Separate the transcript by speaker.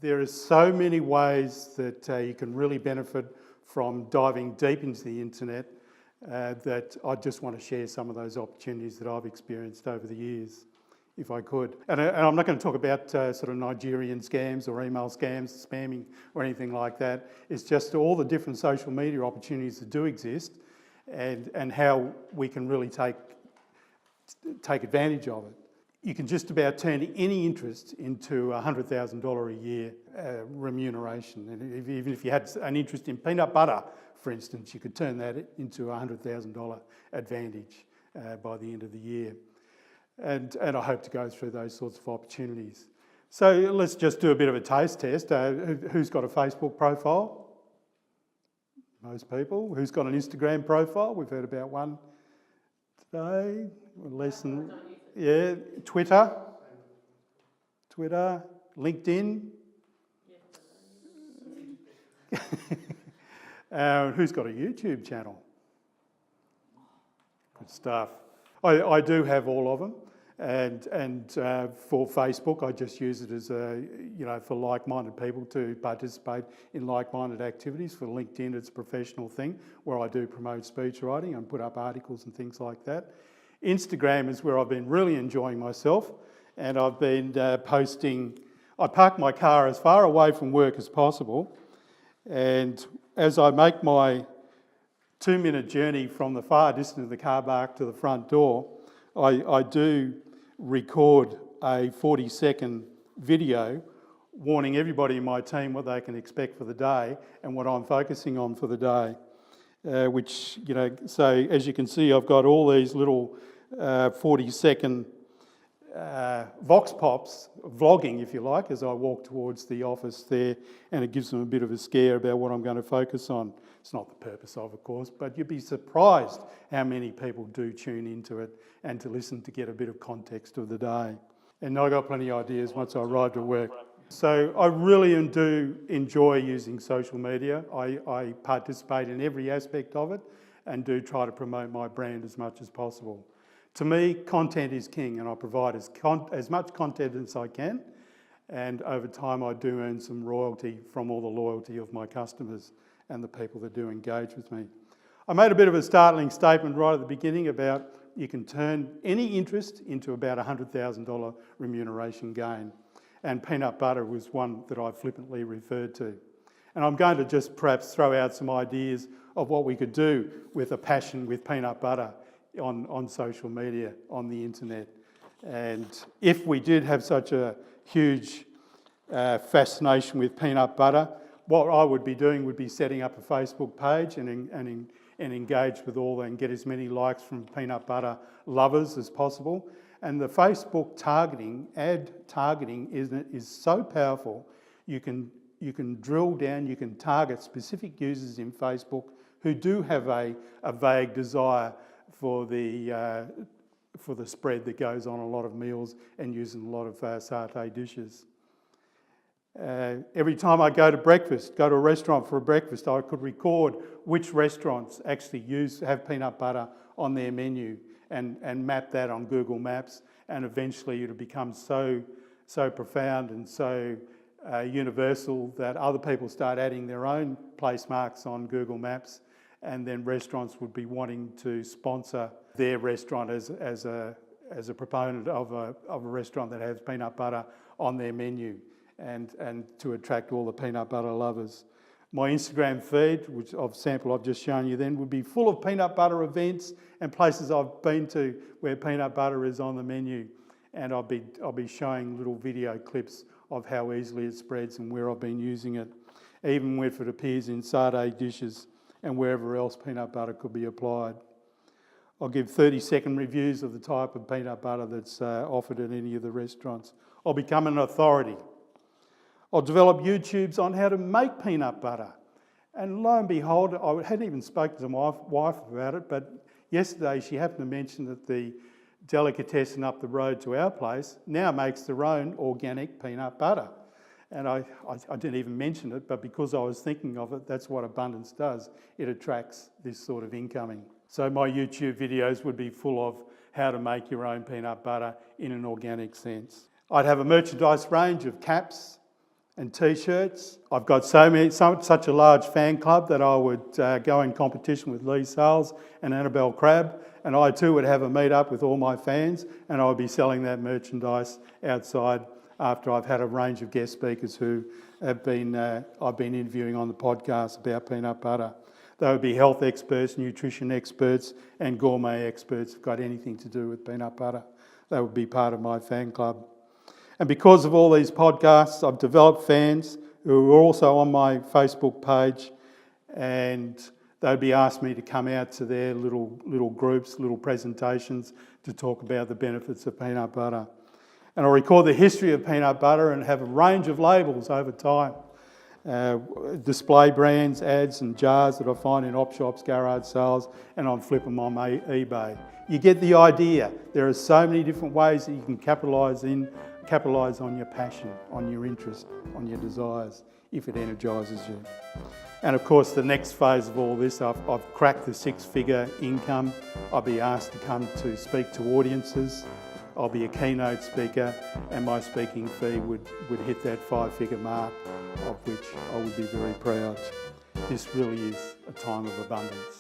Speaker 1: There are so many ways that you can really benefit from diving deep into the internet that I just want to share some of those opportunities that I've experienced over the years, if I could. And I'm not going to talk about sort of Nigerian scams or email scams, spamming or anything like that. It's just all the different social media opportunities that do exist and how we can really take advantage of it. You can just about turn any interest into $100,000 a year remuneration. And even if you had an interest in peanut butter, for instance, you could turn that into a $100,000 advantage by the end of the year. And I hope to go through those sorts of opportunities. So let's just do a bit of a taste test. Who's got a Facebook profile? Most people. Who's got an Instagram profile? We've heard about one today. Less than, yeah. Twitter, LinkedIn. Who's got a YouTube channel? Good stuff. I do have all of them, and for Facebook, I just use it as for like-minded people to participate in like-minded activities. For LinkedIn, it's a professional thing where I do promote speech writing and put up articles and things like that. Instagram is where I've been really enjoying myself, and I've been posting. I park my car as far away from work as possible, and as I make my 2-minute journey from the far distance of the car park to the front door, I do record a 40-second video warning everybody in my team what they can expect for the day and what I'm focusing on for the day. So as you can see, I've got all these little 40-second vox pops, vlogging if you like, as I walk towards the office there, and it gives them a bit of a scare about what I'm going to focus on. It's not the purpose of course, but you'd be surprised how many people do tune into it and to listen to get a bit of context of the day. And I got plenty of ideas once I arrived at work. So I really do enjoy using social media. I participate in every aspect of it and do try to promote my brand as much as possible. To me, content is king, and I provide as much content as I can, and over time I do earn some royalty from all the loyalty of my customers and the people that do engage with me. I made a bit of a startling statement right at the beginning about you can turn any interest into about $100,000 remuneration gain. And peanut butter was one that I flippantly referred to. And I'm going to just perhaps throw out some ideas of what we could do with a passion with peanut butter on social media, on the internet. And if we did have such a huge fascination with peanut butter, what I would be doing would be setting up a Facebook page and engage with all and get as many likes from peanut butter lovers as possible. And the Facebook targeting, ad targeting, is so powerful. You can drill down, you can target specific users in Facebook who do have a vague desire for the spread that goes on a lot of meals and using a lot of satay dishes. Every time I go to a restaurant for a breakfast, I could record which restaurants actually have peanut butter on their menu and map that on Google Maps, and eventually it'll become so profound and so universal that other people start adding their own place marks on Google Maps, and then restaurants would be wanting to sponsor their restaurant as a proponent of a restaurant that has peanut butter on their menu, and to attract all the peanut butter lovers. My Instagram feed, which I've just shown you then, would be full of peanut butter events and places I've been to where peanut butter is on the menu, and I'll be showing little video clips of how easily it spreads and where I've been using it, even if it appears in satay dishes and wherever else peanut butter could be applied. I'll give 30-second reviews of the type of peanut butter that's offered at any of the restaurants. I'll become an authority. I'll develop YouTubes on how to make peanut butter. And lo and behold, I hadn't even spoken to my wife about it, but yesterday she happened to mention that the delicatessen up the road to our place now makes their own organic peanut butter. And I didn't even mention it, but because I was thinking of it, that's what abundance does. It attracts this sort of incoming. So my YouTube videos would be full of how to make your own peanut butter in an organic sense. I'd have a merchandise range of caps and T-shirts. I've got such a large fan club that I would go in competition with Lee Sales and Annabelle Crabb, and I too would have a meet up with all my fans, and I would be selling that merchandise outside after I've had a range of guest speakers who I've been interviewing on the podcast about peanut butter. They would be health experts, nutrition experts, and gourmet experts who've got anything to do with peanut butter. They would be part of my fan club. And because of all these podcasts, I've developed fans who are also on my Facebook page, and they'd be asking me to come out to their little groups, little presentations to talk about the benefits of peanut butter. And I record the history of peanut butter and have a range of labels over time. Display brands, ads and jars that I find in op shops, garage sales, and I'm flipping them on eBay. You get the idea. There are so many different ways that you can capitalise on your passion, on your interest, on your desires, if it energises you. And of course, the next phase of all this, I've cracked the 6-figure income. I'll be asked to come to speak to audiences. I'll be a keynote speaker, and my speaking fee would hit that 5-figure mark, of which I would be very proud. This really is a time of abundance.